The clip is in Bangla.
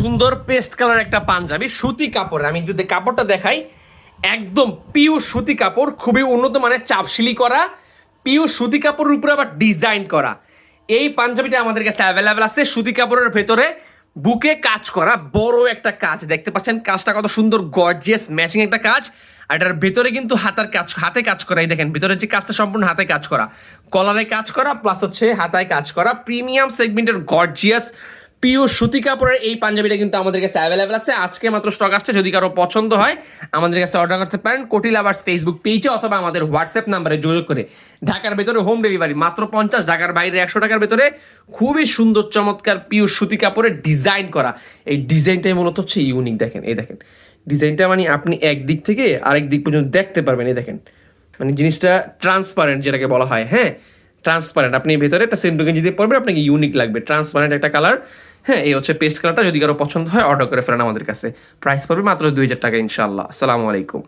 সুন্দর পেস্ট কালার একটা পাঞ্জাবি সুতি কাপড়, আমি যদি কাপড়টা দেখাই একদম পিওর সুতি কাপড়, খুবই উন্নত মানের চাপশিলি করা পিওর সুতি কাপড়ের উপরে আবার ডিজাইন করা। এই পাঞ্জাবিটা আমাদের কাছে অ্যাভেলেবেল আছে সুতি কাপড়ের ভেতরে বুকে কাজ করা বড় একটা কাজ দেখতে পাচ্ছেন, কাজটা কত সুন্দর গর্জিয়াস ম্যাচিং একটা কাজ। আর এটার ভেতরে কিন্তু হাতে কাজ করা, এই দেখেন ভিতরে যে কাজটা সম্পূর্ণ হাতে কাজ করা, কলারে কাজ করা প্লাস হচ্ছে হাতায় কাজ করা, প্রিমিয়াম সেগমেন্টের গর্জিয়াস পিওর সুতি কাপড়ের এই পাঞ্জাবিটা কিন্তু আমাদের কাছে অ্যাভেলেবেল আছে। আজকে মাত্র স্টক আসছে, যদি কারো পছন্দ হয় আমাদের কাছে অর্ডার করতে পারেন কোটি লাভার্স ফেসবুক পেজে অথবা আমাদের হোয়াটসঅ্যাপ নাম্বারে যোগাযোগ করে। ঢাকার ভেতরে হোম ডেলিভারি মাত্র 50, ঢাকার বাইরে 100 টাকার ভেতরে খুবই সুন্দর চমৎকার পিওর সুতি কাপড়ের ডিজাইন করা। এই ডিজাইনটাই মূলত হচ্ছে ইউনিক, দেখেন এই দেখেন ডিজাইনটা, মানে আপনি একদিক থেকে আরেক দিক পর্যন্ত দেখতে পারবেন। এই দেখেন মানে জিনিসটা ট্রান্সপারেন্ট যেটাকে বলা হয়, হ্যাঁ ট্রান্সপারেন্ট। আপনি ভেতরে একটা সেন্টো গেঞ্জি দিয়ে পরবেন, আপনাকে ইউনিক লাগবে, ট্রান্সপারেন্ট একটা কালার। হ্যাঁ এই হচ্ছে পেস্ট কালারটা, যদি কারো পছন্দ হয় অর্ডার করে ফেলেন আমাদের কাছে। প্রাইস পড়বে মাত্র 2000 টাকা ইনশাআল্লাহ। আসসালামু আলাইকুম।